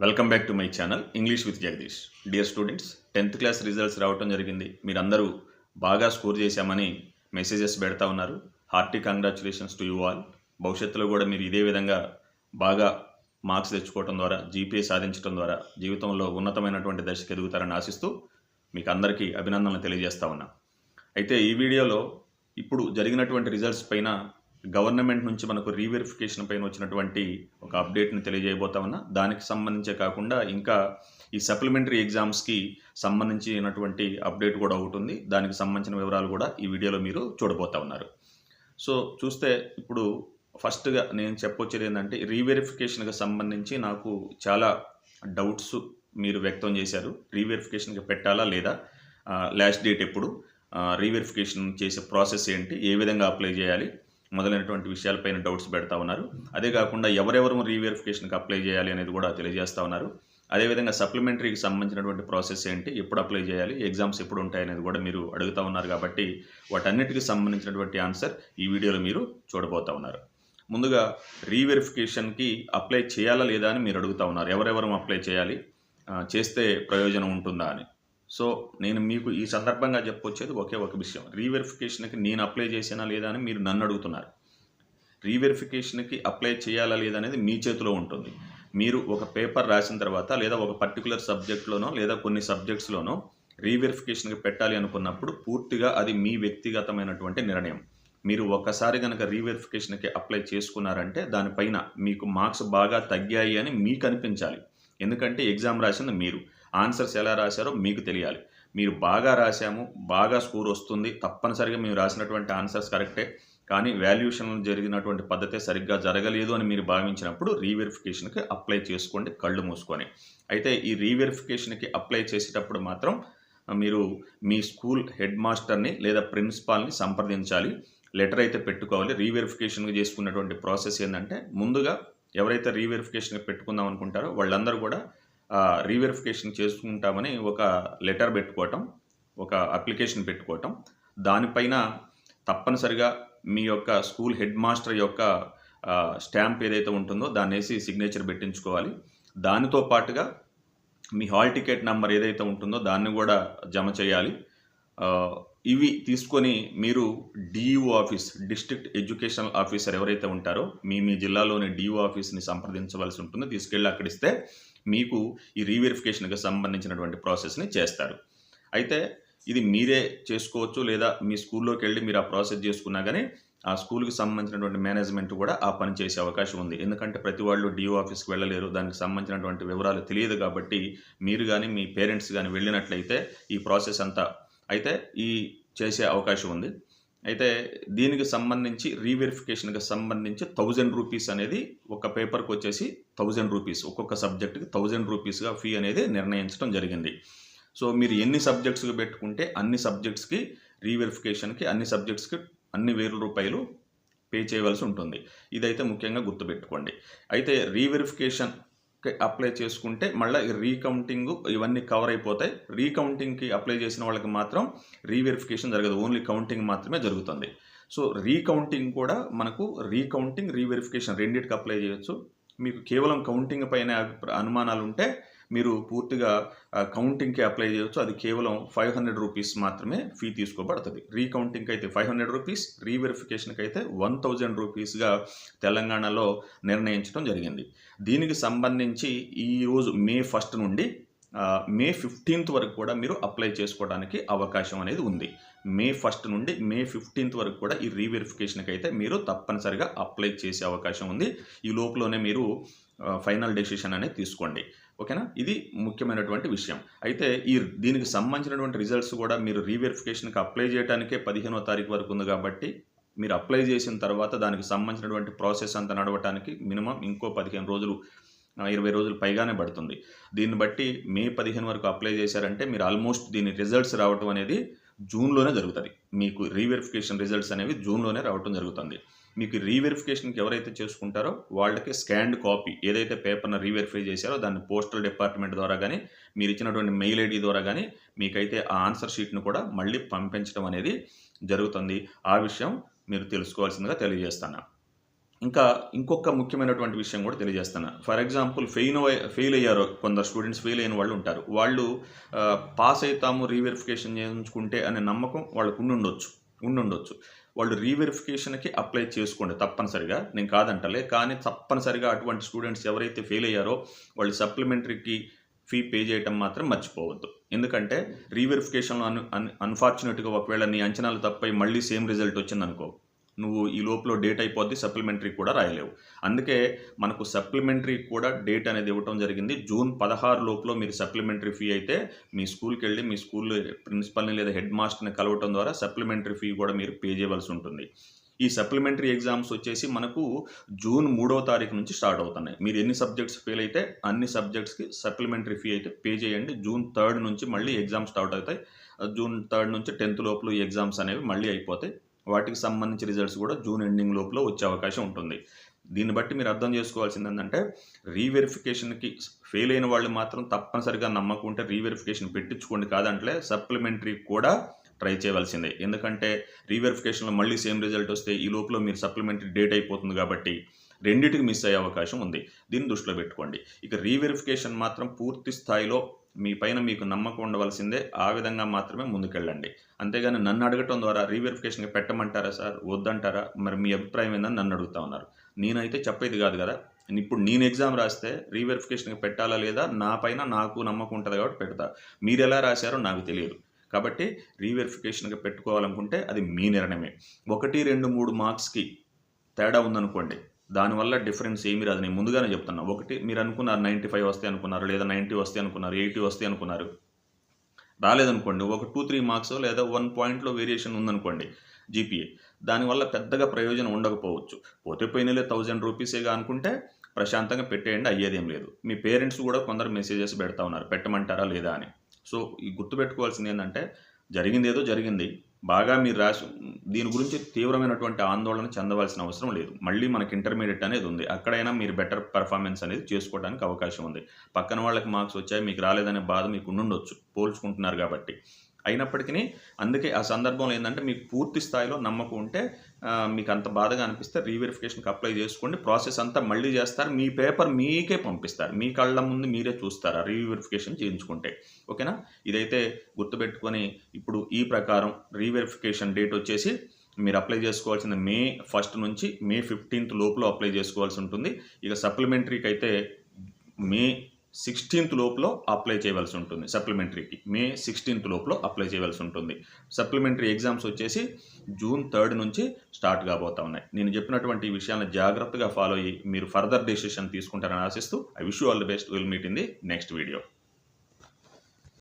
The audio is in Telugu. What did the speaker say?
Welcome back to my channel English with Jagadish. Dear students, 10th class results రావటం జరిగింది. మీరందరూ బాగా స్కోర్ చేశామని మెసేజెస్ పెడతా ఉన్నారు. Hearty congratulations to you all. భవిష్యత్తులో కూడా మీరు ఇదే విధంగా బాగా మార్క్స్ తెచ్చుకోవడం ద్వారా, జీపీఏ సాధించడం ద్వారా జీవితంలో ఉన్నతమైనటువంటి దశకు ఎదుగుతారని ఆశిస్తూ మీకు అందరికీ అభినందనలు తెలియజేస్తా ఉన్నా. అయితే ఈ వీడియోలో ఇప్పుడు జరిగినటువంటి రిజల్ట్స్ పైన గవర్నమెంట్ నుంచి మనకు రీవెరిఫికేషన్ పైన వచ్చినటువంటి ఒక అప్డేట్ని తెలియజేయబోతా ఉన్నా. దానికి సంబంధించే కాకుండా ఇంకా ఈ సప్లిమెంటరీ ఎగ్జామ్స్కి సంబంధించినటువంటి అప్డేట్ కూడా ఒకటి ఉంది. దానికి సంబంధించిన వివరాలు కూడా ఈ వీడియోలో మీరు చూడబోతా ఉన్నారు. సో చూస్తే ఇప్పుడు ఫస్ట్గా నేను చెప్పొచ్చేది ఏంటంటే, రీవెరిఫికేషన్కి సంబంధించి నాకు చాలా డౌట్స్ మీరు వ్యక్తం చేశారు. రీవెరిఫికేషన్కి పెట్టాలా లేదా, లాస్ట్ డేట్ ఎప్పుడు, రీవెరిఫికేషన్ చేసే ప్రాసెస్ ఏంటి, ఏ విధంగా అప్లై చేయాలి మొదలైనటువంటి విషయాలపైన డౌట్స్ పెడతా ఉన్నారు. అదే కాకుండా ఎవరెవరు రీవెరిఫికేషన్కి అప్లై చేయాలి అనేది కూడా తెలియజేస్తూ ఉన్నారు. అదేవిధంగా సప్లిమెంటరీకి సంబంధించినటువంటి ప్రాసెస్ ఏంటి, ఎప్పుడు అప్లై చేయాలి, ఎగ్జామ్స్ ఎప్పుడు ఉంటాయి అనేది కూడా మీరు అడుగుతూ ఉన్నారు. కాబట్టి వాటన్నిటికీ సంబంధించినటువంటి ఆన్సర్ ఈ వీడియోలో మీరు చూడబోతూ ఉన్నారు. ముందుగా రీవెరిఫికేషన్కి అప్లై చేయాలా లేదా అని మీరు అడుగుతూ ఉన్నారు. ఎవరెవరు అప్లై చేయాలి, చేస్తే ప్రయోజనం ఉంటుందా అని. సో నేను మీకు ఈ సందర్భంగా చెప్పొచ్చేది ఒకే ఒక విషయం. రీవెరిఫికేషన్కి నేను అప్లై చేసినా లేదా అని మీరు నన్ను అడుగుతున్నారు. రీవెరిఫికేషన్కి అప్లై చేయాలా లేదా అనేది మీ చేతిలో ఉంటుంది. మీరు ఒక పేపర్ రాసిన తర్వాత లేదా ఒక పర్టికులర్ సబ్జెక్ట్లోనో లేదా కొన్ని సబ్జెక్ట్స్లోనో రీవెరిఫికేషన్కి పెట్టాలి అనుకున్నప్పుడు పూర్తిగా అది మీ వ్యక్తిగతమైనటువంటి నిర్ణయం. మీరు ఒక్కసారి కనుక రీవెరిఫికేషన్కి అప్లై చేసుకున్నారంటే దానిపైన మీకు మార్క్స్ బాగా తగ్గాయి అని మీకు అనిపించాలి. ఎందుకంటే ఎగ్జామ్ రాసింది మీరు, ఆన్సర్స్ ఎలా రాశారో మీకు తెలియాలి. మీరు బాగా రాశాము, బాగా స్కోర్ వస్తుంది, తప్పనిసరిగా మేము రాసినటువంటి ఆన్సర్స్ కరెక్టే, కానీ వాల్యుయేషన్ జరిగినటువంటి పద్ధతే సరిగ్గా జరగలేదు అని మీరు భావించినప్పుడు రీవెరిఫికేషన్కి అప్లై చేసుకోండి కళ్ళు మూసుకొని. అయితే ఈ రీవెరిఫికేషన్కి అప్లై చేసేటప్పుడు మాత్రం మీరు మీ స్కూల్ హెడ్ మాస్టర్ని లేదా ప్రిన్సిపాల్ని సంప్రదించాలి. లెటర్ అయితే పెట్టుకోవాలి. రీవెరిఫికేషన్కి చేసుకున్నటువంటి ప్రాసెస్ ఏంటంటే, ముందుగా ఎవరైతే రీవెరిఫికేషన్కి పెట్టుకుందాం అనుకుంటారో వాళ్ళందరూ కూడా రీవెరిఫికేషన్ చేసుకుంటామని ఒక లెటర్ పెట్టుకోవటం, ఒక అప్లికేషన్ పెట్టుకోవటం, దానిపైన తప్పనిసరిగా మీ యొక్క స్కూల్ హెడ్ మాస్టర్ యొక్క స్టాంప్ ఏదైతే ఉంటుందో దాన్ని వేసి సిగ్నేచర్ పెట్టించుకోవాలి. దానితో పాటుగా మీ హాల్ టికెట్ నెంబర్ ఏదైతే ఉంటుందో దాన్ని కూడా జమ చేయాలి. ఇవి తీసుకొని మీరు DEO office, district educational officer ఎవరైతే ఉంటారో మీ జిల్లాలోని డిఈఓ ఆఫీస్ని సంప్రదించవలసి ఉంటుంది. తీసుకెళ్ళి అక్కడిస్తే మీకు ఈ రీవెరిఫికేషన్కి సంబంధించినటువంటి ప్రాసెస్ని చేస్తారు. అయితే ఇది మీరే చేసుకోవచ్చు, లేదా మీ స్కూల్లోకి వెళ్ళి మీరు ఆ ప్రాసెస్ చేసుకున్నా కానీ ఆ స్కూల్కి సంబంధించినటువంటి మేనేజ్మెంట్ కూడా ఆ పని చేసే అవకాశం ఉంది. ఎందుకంటే ప్రతి వాళ్ళు డిఓ ఆఫీస్కి వెళ్ళలేరు, దానికి సంబంధించినటువంటి వివరాలు తెలియదు. కాబట్టి మీరు కానీ మీ పేరెంట్స్ కానీ వెళ్ళినట్లయితే ఈ ప్రాసెస్ అంతా అయితే చేసే అవకాశం ఉంది. అయితే దీనికి సంబంధించి రీవెరిఫికేషన్కి సంబంధించి 1000 రూపీస్ అనేది ఒక పేపర్కి వచ్చేసి 1000 రూపీస్, ఒక్కొక్క సబ్జెక్టుకి 1000 రూపీస్గా ఫీ అనేది నిర్ణయించడం జరిగింది. సో మీరు ఎన్ని సబ్జెక్ట్స్కి పెట్టుకుంటే అన్ని సబ్జెక్ట్స్కి రీవెరిఫికేషన్కి అన్ని సబ్జెక్ట్స్కి అన్ని 1000 రూపాయలు పే చేయవలసి ఉంటుంది. ఇదైతే ముఖ్యంగా గుర్తుపెట్టుకోండి. అయితే రీవెరిఫికేషన్ అప్లై చేసుకుంటే మళ్ళీ రీకౌంటింగ్ ఇవన్నీ కవర్ అయిపోతాయి. రీకౌంటింగ్కి అప్లై చేసిన వాళ్ళకి మాత్రం రీవెరిఫికేషన్ జరగదు, ఓన్లీ కౌంటింగ్ మాత్రమే జరుగుతుంది. సో రీకౌంటింగ్ కూడా మనకు రీకౌంటింగ్, రీవెరిఫికేషన్ రెండింటికి అప్లై చేయొచ్చు. మీకు కేవలం కౌంటింగ్ పైన అనుమానాలు ఉంటే మీరు పూర్తిగా కౌంటింగ్కి అప్లై చేయొచ్చు. అది కేవలం 500 రూపీస్ మాత్రమే ఫీ తీసుకోబడుతుంది. రీకౌంటింగ్కి అయితే 500 రూపీస్, రీవెరిఫికేషన్కి అయితే 1000 రూపీస్గా తెలంగాణలో నిర్ణయించడం జరిగింది. దీనికి సంబంధించి ఈరోజు మే 1 నుండి మే 15th వరకు కూడా మీరు అప్లై చేసుకోవడానికి అవకాశం అనేది ఉంది. మే 1 నుండి మే 15th వరకు కూడా ఈ రీవెరిఫికేషన్కి అయితే మీరు తప్పనిసరిగా అప్లై చేసే అవకాశం ఉంది. ఈ లోపులోనే మీరు ఫైనల్ డెసిషన్ అనేది తీసుకోండి. ఓకేనా? ఇది ముఖ్యమైనటువంటి విషయం. అయితే దీనికి సంబంధించినటువంటి రిజల్ట్స్ కూడా మీరు రీవెరిఫికేషన్కి అప్లై చేయడానికే 15వ తారీఖు వరకు ఉంది. కాబట్టి మీరు అప్లై చేసిన తర్వాత దానికి సంబంధించినటువంటి ప్రాసెస్ అంతా నడవటానికి మినిమం ఇంకో 15 రోజులు, 20 రోజులు పైగానే పడుతుంది. దీన్ని బట్టి మే 15 వరకు అప్లై చేశారంటే మీరు ఆల్మోస్ట్ దీని రిజల్ట్స్ రావటం అనేది జూన్లోనే జరుగుతుంది. మీకు రీవెరిఫికేషన్ రిజల్ట్స్ అనేవి జూన్లోనే రావటం జరుగుతుంది. మీకు రీవెరిఫికేషన్కి ఎవరైతే చేసుకుంటారో వాళ్ళకి స్కాన్డ్ కాపీ ఏదైతే పేపర్ను రీవెరిఫై చేశారో దాన్ని పోస్టల్ డిపార్ట్మెంట్ ద్వారా కానీ మీరు ఇచ్చినటువంటి మెయిల్ ఐడి ద్వారా కానీ మీకైతే ఆ ఆన్సర్ షీట్ను కూడా మళ్ళీ పంపించడం అనేది జరుగుతుంది. ఆ విషయం మీరు తెలుసుకోవాల్సిందిగా తెలియజేస్తాను. ఇంకా ఇంకొక ముఖ్యమైనటువంటి విషయం కూడా తెలియజేస్తాను. ఫర్ ఎగ్జాంపుల్ ఫెయిల్ అయ్యారు కొందరు స్టూడెంట్స్, ఫెయిల్ అయిన వాళ్ళు ఉంటారు. వాళ్ళు పాస్ అవుతాము రీవెరిఫికేషన్ చేయించుకుంటే అనే నమ్మకం వాళ్ళకు ఉండుండొచ్చు. వాళ్ళు రీవెరిఫికేషన్కి అప్లై చేసుకోండి తప్పనిసరిగా, నేను కాదంటలే. కానీ తప్పనిసరిగా అటువంటి స్టూడెంట్స్ ఎవరైతే ఫెయిల్ అయ్యారో వాళ్ళు సప్లిమెంటరీకి ఫీ పే చేయటం మాత్రం మర్చిపోవద్దు. ఎందుకంటే రీవెరిఫికేషన్లో అన్ఫార్చునేట్గా ఒకవేళ నీ అంచనాలు తప్పై మళ్ళీ సేమ్ రిజల్ట్ వచ్చిందనుకో, నువ్వు ఈ లోపల డేట్ అయిపోద్ది, సప్లిమెంటరీ కూడా రాయలేవు. అందుకే మనకు సప్లిమెంటరీ కూడా డేట్ అనేది ఇవ్వటం జరిగింది. జూన్ 16 లోపల మీరు సప్లిమెంటరీ ఫీ అయితే మీ స్కూల్కి వెళ్ళి మీ స్కూల్ ప్రిన్సిపల్ని లేదా హెడ్ మాస్టర్ని కలవటం ద్వారా సప్లిమెంటరీ ఫీ కూడా మీరు పే చేయవలసి ఉంటుంది. ఈ సప్లిమెంటరీ ఎగ్జామ్స్ వచ్చేసి మనకు జూన్ 3వ తారీఖు నుంచి స్టార్ట్ అవుతున్నాయి. మీరు ఎన్ని సబ్జెక్ట్స్ ఫెయిల్ అయితే అన్ని సబ్జెక్ట్స్కి సప్లిమెంటరీ ఫీ అయితే పే చేయండి. జూన్ 3 నుంచి మళ్ళీ ఎగ్జామ్స్ స్టార్ట్ అవుతాయి. జూన్ 3 నుంచి 10th లోపల ఈ ఎగ్జామ్స్ అనేవి మళ్ళీ అయిపోతాయి. వాటికి సంబంధించి రిజల్ట్స్ కూడా జూన్ ఎండింగ్ లోపల వచ్చే అవకాశం ఉంటుంది. దీన్ని బట్టి మీరు అర్థం చేసుకోవాల్సింది ఏంటంటే, రీవెరిఫికేషన్కి ఫెయిల్ అయిన వాళ్ళు మాత్రం తప్పనిసరిగా నమ్మకుంటే రీవెరిఫికేషన్ పెట్టించుకోండి, కాదంటే సప్లిమెంటరీ కూడా ట్రై చేయవలసిందే. ఎందుకంటే రీవెరిఫికేషన్లో మళ్ళీ సేమ్ రిజల్ట్ వస్తే ఈ లోపల మీరు సప్లిమెంటరీ డేట్ అయిపోతుంది కాబట్టి రెండింటికి మిస్ అయ్యే అవకాశం ఉంది. దీన్ని దృష్టిలో పెట్టుకోండి. ఇక రీవెరిఫికేషన్ మాత్రం పూర్తి స్థాయిలో మీ పైన మీకు నమ్మకం ఉండవలసిందే. ఆ విధంగా మాత్రమే ముందుకెళ్ళండి. అంతేగాని నన్ను అడగటం ద్వారా రీవెరిఫికేషన్కి పెట్టమంటారా సార్, వద్దంటారా, మరి మీ అభిప్రాయం ఏందని నన్ను అడుగుతా ఉన్నారు. నేనైతే చెప్పేది కాదు కదా. ఇప్పుడు నేను ఎగ్జామ్ రాస్తే రీవెరిఫికేషన్కి పెట్టాలా లేదా నా పైన నాకు నమ్మకం ఉంటుంది కాబట్టి పెడతా. మీరు ఎలా రాశారో నాకు తెలియదు. కాబట్టి రీవెరిఫికేషన్కి పెట్టుకోవాలనుకుంటే అది మీ నిర్ణయమే. 1, 2, 3 మార్క్స్కి తేడా ఉందనుకోండి, దానివల్ల డిఫరెన్స్ ఏమీ రాదు. నేను ముందుగానే చెప్తున్నా. ఒకటి మీరు అనుకున్నారు 95 వస్తాయి అనుకున్నారు, లేదా 90 వస్తాయి అనుకున్నారు, 80 వస్తాయి అనుకున్నారు, రాలేదనుకోండి, ఒక 2-3 మార్క్స్ లేదా 1 పాయింట్లో వేరియేషన్ ఉందనుకోండి జీపీఏ, దానివల్ల పెద్దగా ప్రయోజనం ఉండకపోవచ్చు. పోతే పోయినలే 1000 రూపీసేగా అనుకుంటే ప్రశాంతంగా పెట్టేయండి, అయ్యేదేం లేదు. మీ పేరెంట్స్ కూడా కొందరు మెసేజెస్ పెడతా ఉన్నారు పెట్టమంటారా లేదా అని. సో ఈ గుర్తుపెట్టుకోవాల్సింది ఏంటంటే, జరిగింది ఏదో జరిగింది, బాగా మీరు రాసి దీని గురించి తీవ్రమైనటువంటి ఆందోళన చెందవలసిన అవసరం లేదు. మళ్ళీ మనకి ఇంటర్మీడియట్ అనేది ఉంది, అక్కడైనా మీరు బెటర్ పర్ఫార్మెన్స్ అనేది చేసుకోవడానికి అవకాశం ఉంది. పక్కన వాళ్ళకి మార్క్స్ వచ్చాయి మీకు రాలేదనే బాధ మీకు ఉండుండొచ్చు, పోల్చుకుంటున్నారు కాబట్టి. అయినప్పటికీ అందుకే ఆ సందర్భంలో ఏంటంటే, మీకు పూర్తి స్థాయిలో నమ్మకం ఉంటే మీకు అంత బాధగా అనిపిస్తే రీవెరిఫికేషన్కి అప్లై చేసుకోండి. ప్రాసెస్ అంతా మళ్ళీ చేస్తారు, మీ పేపర్ మీకే పంపిస్తారు, మీ కళ్ళ ముందు మీరే చూస్తారు ఆ రీవెరిఫికేషన్ చేయించుకుంటే. ఓకేనా? ఇదైతే గుర్తుపెట్టుకొని ఇప్పుడు ఈ ప్రకారం రీవెరిఫికేషన్ డేట్ వచ్చేసి మీరు అప్లై చేసుకోవాల్సింది మే 1 నుంచి మే 15 లోపల అప్లై చేసుకోవాల్సి ఉంటుంది. ఇక సప్లిమెంటరీకి అయితే మే 16 లోపల అప్లై చేయవలసి ఉంటుంది. సప్లిమెంటరీకి మే 16 లోపల అప్లై చేయవలసి ఉంటుంది. సప్లిమెంటరీ ఎగ్జామ్స్ వచ్చేసి జూన్ 3 నుంచి స్టార్ట్ కాబోతా ఉన్నాయి. నేను చెప్పినటువంటి ఈ విషయాలను జాగ్రత్తగా ఫాలో అయ్యి మీరు ఫర్దర్ డెసిషన్ తీసుకుంటారని ఆశిస్తూ I wish you all the best. Will meet in the next video.